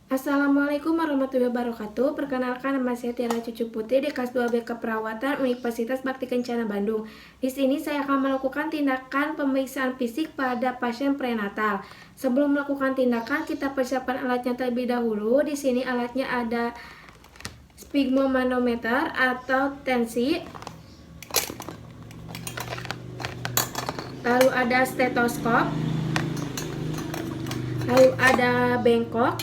Assalamualaikum warahmatullahi wabarakatuh. Perkenalkan, nama saya Tiara Cucu Putri di kelas 2B Keperawatan Universitas Bakti Kencana Bandung. Di sini saya akan melakukan tindakan pemeriksaan fisik pada pasien prenatal. Sebelum melakukan tindakan, kita persiapkan alatnya terlebih dahulu. Di sini alatnya ada sphygmomanometer atau tensi, lalu ada stetoskop, lalu ada bengkok,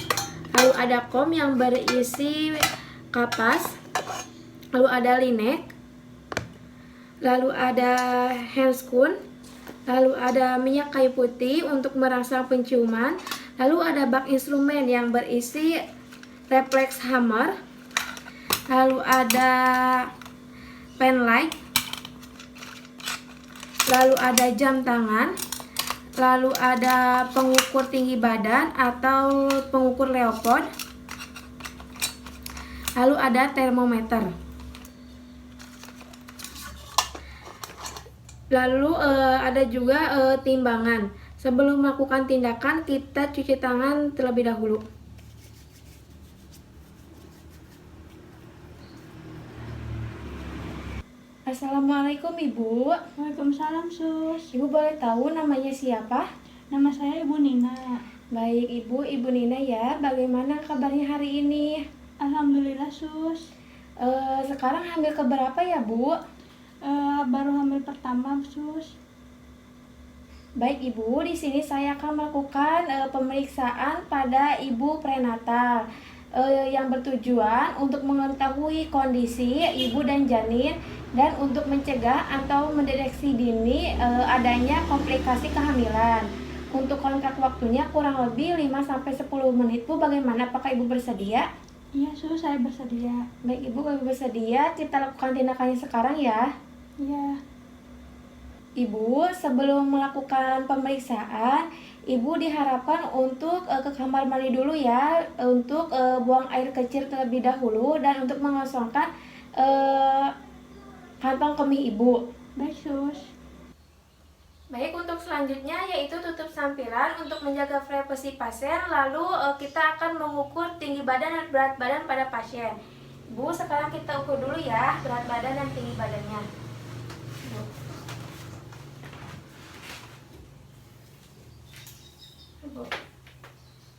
lalu ada kom yang berisi kapas, lalu ada linek, lalu ada handscoon, lalu ada minyak kayu putih untuk merangsang penciuman, lalu ada bak instrumen yang berisi reflex hammer, lalu ada pen light, lalu ada jam tangan, lalu ada pengukur tinggi badan atau pengukur Leopold, lalu ada termometer. Lalu ada juga timbangan. Sebelum melakukan tindakan, kita cuci tangan terlebih dahulu. Assalamualaikum Ibu. Waalaikumsalam, Sus. Ibu boleh tahu namanya siapa? Nama saya Ibu Nina. Baik Ibu Nina ya. Bagaimana kabarnya hari ini? Alhamdulillah, Sus. Sekarang hamil keberapa ya Bu? Baru hamil pertama, Sus. Baik Ibu, di sini saya akan melakukan pemeriksaan pada Ibu prenatal yang bertujuan untuk mengetahui kondisi ibu dan janin dan untuk mencegah atau mendeteksi dini adanya komplikasi kehamilan. Untuk kontrak waktunya kurang lebih 5-10 menit Bu. Bagaimana? Apakah Ibu bersedia? Iya, Sus, saya bersedia. Baik Ibu, kalau bersedia kita lakukan tindakannya sekarang ya. Iya. Ibu, sebelum melakukan pemeriksaan, Ibu diharapkan untuk ke kamar mandi dulu ya, untuk buang air kecil terlebih dahulu dan untuk mengosongkan kantong kemih Ibu. Baik, Sus. Baik, untuk selanjutnya yaitu tutup sampiran untuk menjaga privasi pasien, lalu kita akan mengukur tinggi badan dan berat badan pada pasien. Ibu, sekarang kita ukur dulu ya berat badan dan tinggi badannya.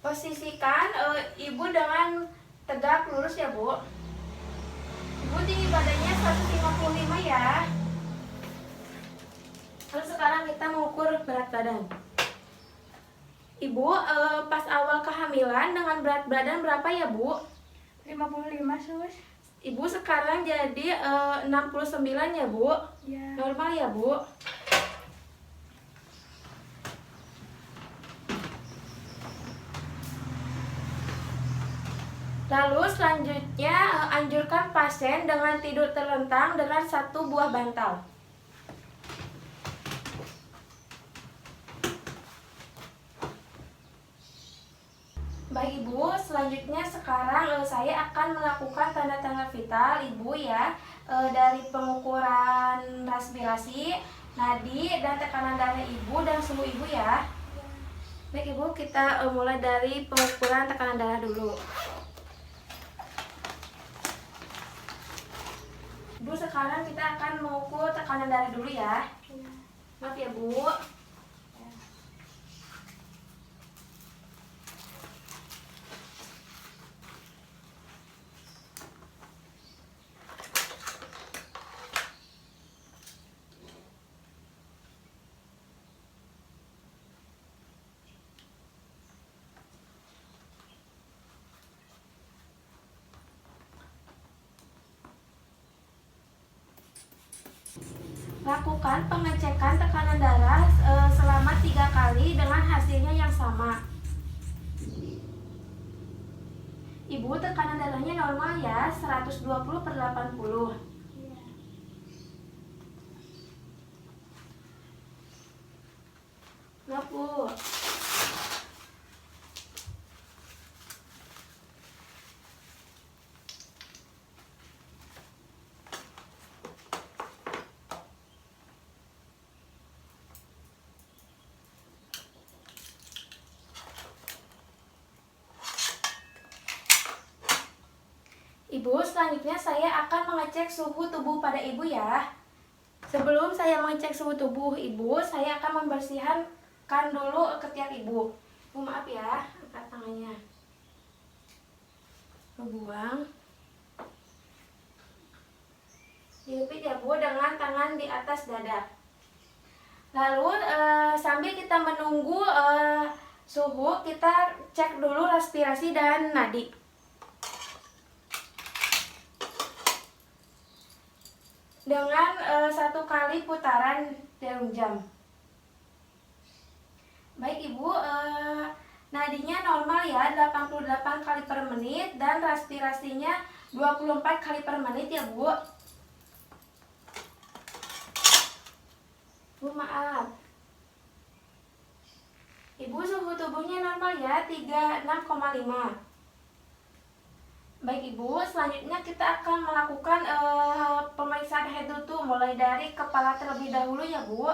Posisikan Ibu dengan tegak lurus ya Bu. Ibu tinggi badannya 155 ya. Lalu sekarang kita mengukur berat badan. Ibu pas awal kehamilan dengan berat badan berapa ya Bu? 55, Sus. Ibu sekarang jadi 69 ya Bu? Ya. Normal ya Bu? Lalu selanjutnya anjurkan pasien dengan tidur terlentang dengan 1 buah bantal. Baik Ibu, selanjutnya sekarang saya akan melakukan tanda-tanda vital Ibu ya, dari pengukuran respirasi, nadi, dan tekanan darah Ibu dan suhu Ibu ya. Baik Ibu, kita mulai dari pengukuran tekanan darah dulu. Bu, sekarang kita akan mengukur tekanan darah dulu ya. Maaf ya Bu. Lakukan pengecekan tekanan darah selama 3 kali dengan hasilnya yang sama. Ibu, tekanan darahnya normal ya, 120/80. Maaf Bu. Ibu, selanjutnya saya akan mengecek suhu tubuh pada Ibu ya. Sebelum saya mengecek suhu tubuh Ibu, saya akan membersihkan dulu ketiak Ibu. Bu, maaf ya, angkat tangannya. Bu, buang. Dijepit ya Bu dengan tangan di atas dada. Lalu sambil kita menunggu suhu, kita cek dulu respirasi dan nadi. Dengan 1 kali putaran jarum jam. Baik Ibu, nadinya normal ya, 88 kali per menit dan respirasinya 24 kali per menit ya Bu. Bu, maaf. Ibu, suhu tubuhnya normal ya, 36,5. Baik Ibu, selanjutnya kita akan melakukan pemeriksaan head to toe mulai dari kepala terlebih dahulu ya Bu.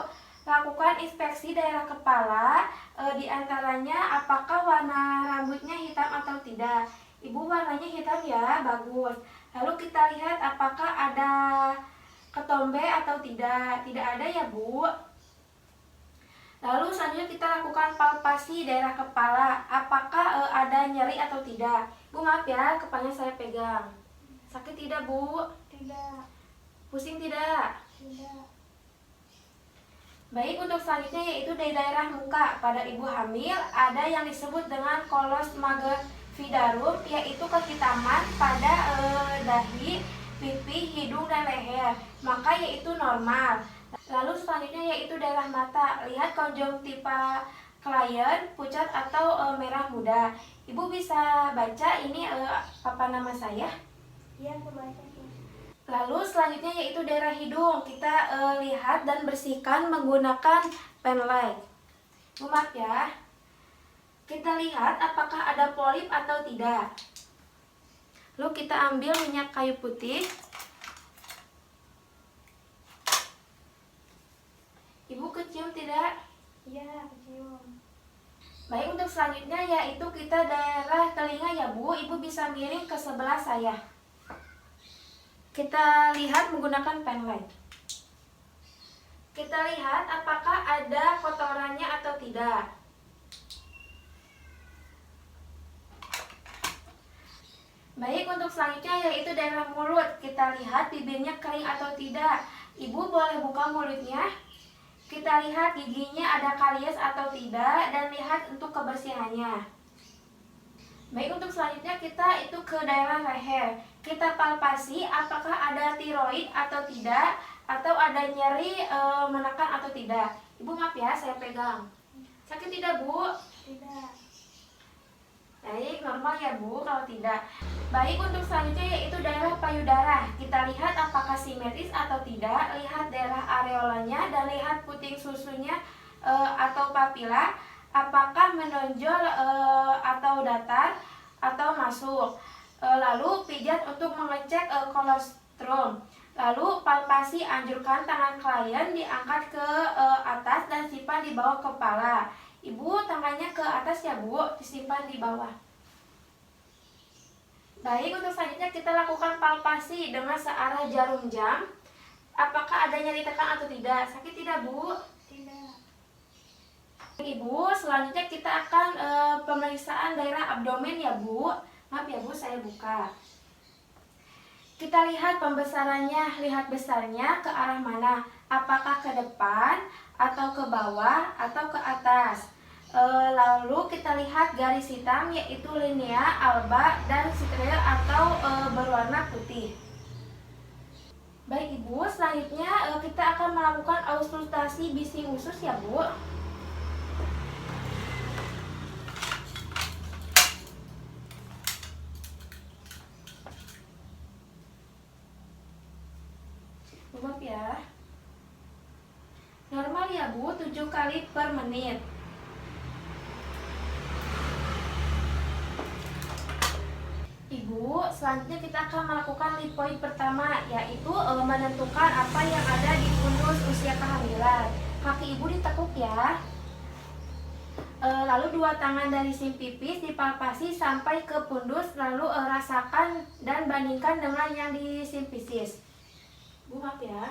Lakukan inspeksi daerah kepala, di antaranya apakah warna rambutnya hitam atau tidak. Ibu, warnanya hitam ya, bagus. Lalu kita lihat apakah ada ketombe atau tidak. Tidak ada ya Bu. Lalu selanjutnya kita lakukan palpasi daerah kepala, apakah ada nyeri atau tidak. Bu, maaf ya, kepalanya saya pegang. Sakit tidak Bu? Tidak. Pusing tidak? Tidak. Baik, untuk selanjutnya yaitu di daerah muka. Pada ibu hamil ada yang disebut dengan kolos magevidarum, yaitu kehitaman pada dahi, pipi, hidung, dan leher. Maka yaitu normal. Lalu selanjutnya yaitu daerah mata. Lihat konjungtiva klien, pucat atau merah muda. Ibu bisa baca ini apa nama saya? Iya, kebaca Sus. Lalu selanjutnya yaitu daerah hidung. Kita lihat dan bersihkan menggunakan pen light. Bu, maaf ya. Kita lihat apakah ada polip atau tidak. Lalu kita ambil minyak kayu putih. Ibu, kecium tidak? Iya, kecium. Baik, untuk selanjutnya yaitu kita daerah telinga ya Bu. Ibu bisa miring ke sebelah saya. Kita lihat menggunakan pen light. Kita lihat apakah ada kotorannya atau tidak. Baik, untuk selanjutnya yaitu daerah mulut. Kita lihat bibirnya kering atau tidak. Ibu boleh buka mulutnya. Kita lihat giginya ada karies atau tidak, dan lihat untuk kebersihannya. Baik, untuk selanjutnya kita itu ke daerah leher. Kita palpasi apakah ada tiroid atau tidak, atau ada nyeri menekan atau tidak. Ibu, maaf ya, saya pegang. Sakit tidak Bu? Tidak. Baik, normal ya Bu kalau tidak. Baik, untuk selanjutnya yaitu daerah payudara. Kita lihat apakah simetris atau tidak. Lihat daerah areolanya dan lihat puting susunya atau papila. Apakah menonjol atau datar atau masuk. Lalu pijat untuk mengecek kolostrum. Lalu palpasi, anjurkan tangan klien diangkat ke atas dan simpan di bawah kepala. Ibu, tangannya ke atas ya Bu, disimpan di bawah. Baik, untuk selanjutnya kita lakukan palpasi dengan searah jarum jam. Apakah ada nyeri tekan atau tidak? Sakit tidak Bu? Tidak. Ibu, selanjutnya kita akan pemeriksaan daerah abdomen ya Bu. Maaf ya Bu, saya buka. Kita lihat pembesarannya, lihat besarnya ke arah mana. Apakah ke depan, atau ke bawah, atau ke atas. Lalu kita lihat garis hitam yaitu linea, alba, dan strial atau berwarna putih. Baik Ibu, selanjutnya kita akan melakukan auskultasi bising usus ya Bu. Maaf ya. Normal ya Bu, 7 kali per menit. Ibu, selanjutnya kita akan melakukan lipoid pertama, yaitu menentukan apa yang ada di fundus usia kehamilan. Kaki Ibu ditekuk ya. Lalu dua tangan dari sim pipis dipalpasi sampai ke pundus, lalu rasakan dan bandingkan dengan yang di sim pisis. Bu, maaf ya.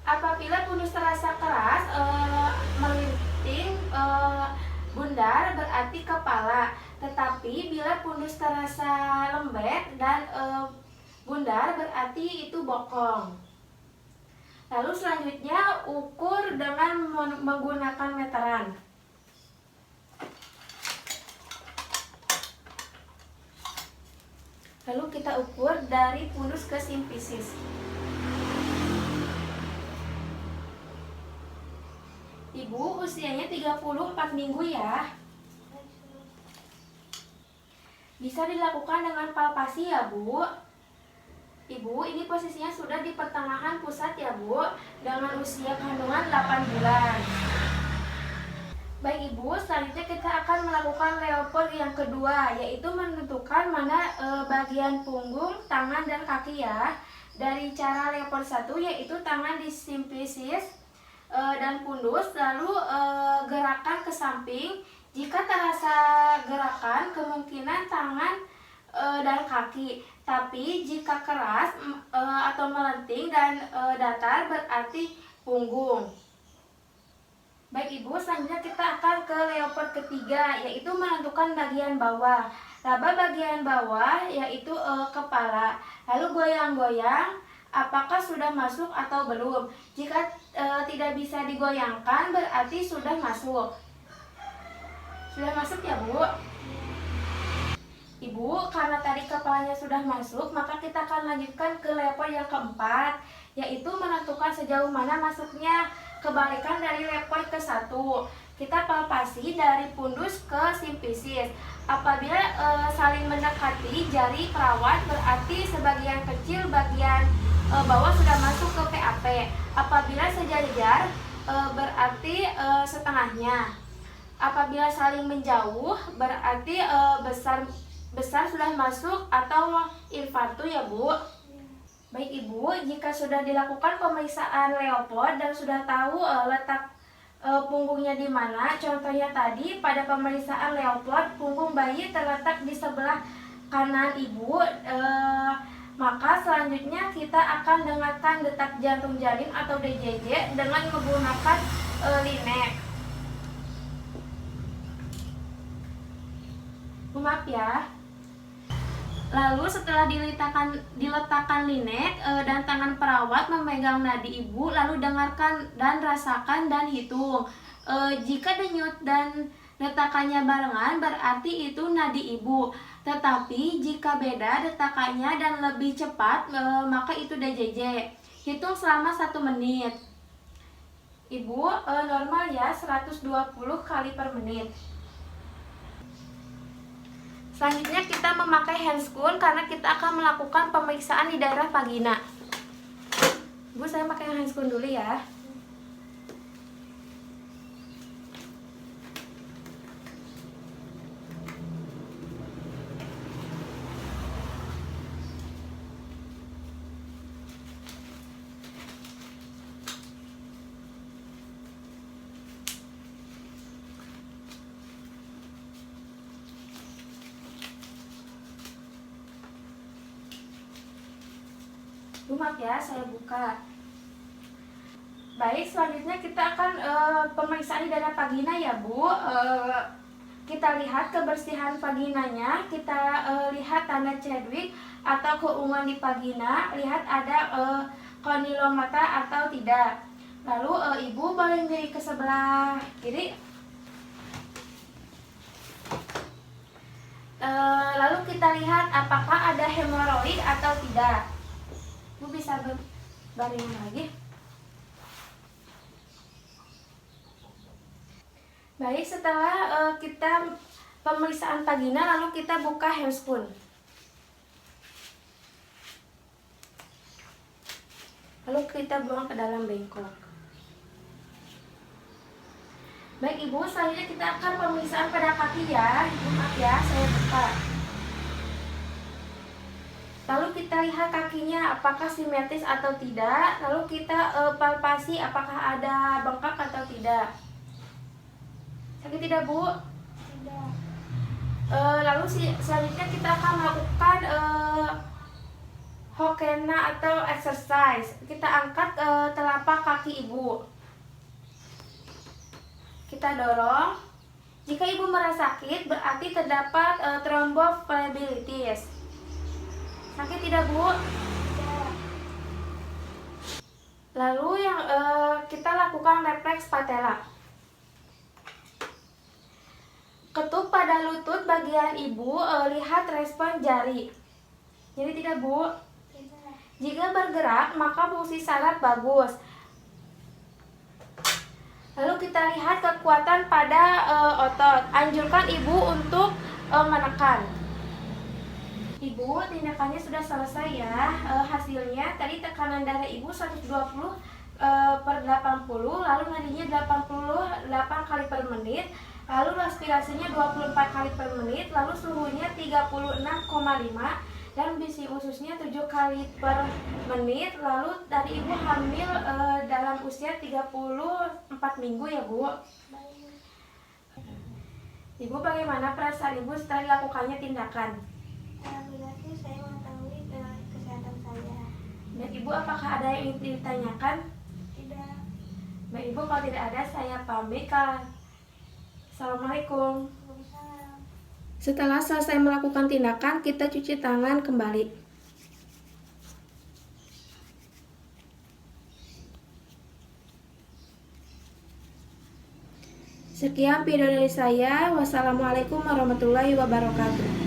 Apabila pundus terasa keras, melinting, bundar berarti kepala. Tetapi bila pundus terasa lembek dan bundar berarti itu bokong. Lalu selanjutnya ukur dengan menggunakan meteran. Lalu kita ukur dari pundus ke sim pisis. Ibu usianya 34 minggu ya. Bisa dilakukan dengan palpasi ya Bu. Ibu, ini posisinya sudah di pertengahan pusat ya Bu, dengan usia kandungan 8 bulan. Baik Ibu, selanjutnya kita akan melakukan leopard yang kedua, yaitu menentukan mana bagian punggung, tangan, dan kaki ya. Dari cara leopard 1 yaitu tangan di sim pisis dan pundus, lalu gerakan ke samping. Jika terasa gerakan, kemungkinan tangan dan kaki. Tapi jika keras atau melenting dan datar berarti punggung. Baik Ibu, selanjutnya kita akan ke leopard ketiga, yaitu menentukan bagian bawah. Laba bagian bawah yaitu kepala. Lalu goyang-goyang apakah sudah masuk atau belum. Jika tidak bisa digoyangkan berarti sudah masuk. Sudah masuk ya Bu? Ibu, karena tadi kepalanya sudah masuk, maka kita akan lanjutkan ke leopard yang keempat, yaitu menentukan sejauh mana masuknya. Kebalikan dari leopard ke 1, kita palpasi dari pundus ke sim pisis. Apabila saling mendekati jari perawat berarti sebagian kecil bagian bawah sudah masuk ke PAP. Apabila sejajar berarti setengahnya. Apabila saling menjauh berarti besar sudah masuk atau infartu ya Bu. Baik Ibu, jika sudah dilakukan pemeriksaan leopard dan sudah tahu letak punggungnya di mana, contohnya tadi pada pemeriksaan leopard punggung bayi terletak di sebelah kanan Ibu, maka selanjutnya kita akan dengarkan detak jantung janin atau DJJ dengan menggunakan linek. Maaf ya. Lalu setelah diletakkan linek dan tangan perawat memegang nadi ibu, lalu dengarkan dan rasakan dan hitung. Jika denyut dan detakannya barengan berarti itu nadi ibu. Tetapi jika beda detakannya dan lebih cepat maka itu DJJ. Hitung selama 1 menit. Ibu, normal ya 120 kali per menit. Selanjutnya kita memakai handscoon karena kita akan melakukan pemeriksaan di daerah vagina. Bu, saya pakai handscoon dulu ya. Bu, maaf ya, saya buka. Baik, selanjutnya kita akan pemeriksaan di daerah vagina ya Bu. Kita lihat kebersihan vaginanya, kita lihat tanda Chadwick atau keunguan di vagina, lihat ada kondilomata atau tidak. Lalu Ibu boleh diri ke sebelah kiri. Lalu kita lihat apakah ada hemoroid atau tidak. Bu bisa baringin lagi. Baik, setelah kita pemeriksaan vagina, lalu kita buka handscoon. Lalu kita buang ke dalam bengkok. Baik Ibu, selanjutnya kita akan pemeriksaan pada kaki ya. Maaf ya, saya buka. Lalu kita lihat kakinya apakah simetris atau tidak. Lalu kita palpasi apakah ada bengkak atau tidak. Sakit tidak, Bu? Tidak. Lalu selanjutnya kita akan melakukan Hokena atau exercise. Kita angkat telapak kaki ibu. Kita dorong. Jika ibu merasa sakit, berarti terdapat thrombophlebitis. Sakit tidak, Bu? Tidak. Lalu yang kita lakukan refleks patella. Ketuk pada lutut bagian ibu, lihat respon jari. Jadi tidak, Bu? Tidak. Jika bergerak, maka fungsi saraf bagus. Lalu kita lihat kekuatan pada otot. Anjurkan ibu untuk menekan. Ibu, tindakannya sudah selesai ya. Hasilnya tadi tekanan darah ibu 120/80, lalu nadinya 88 kali per menit, lalu respirasinya 24 kali per menit, lalu suhunya 36,5 dan bisi ususnya 7 kali per menit. Lalu tadi ibu hamil dalam usia 34 minggu ya, Bu. Baik. Ibu, bagaimana perasaan ibu setelah dilakukannya tindakan? Alhamdulillah sih saya mengetahui kesehatan saya. Dan ibu, apakah ada yang ingin ditanyakan? Tidak. Baik ibu, kalau tidak ada saya pamit. Assalamualaikum. Waalaikumsalam. Setelah selesai melakukan tindakan, kita cuci tangan kembali. Sekian video dari saya. Wassalamualaikum warahmatullahi wabarakatuh.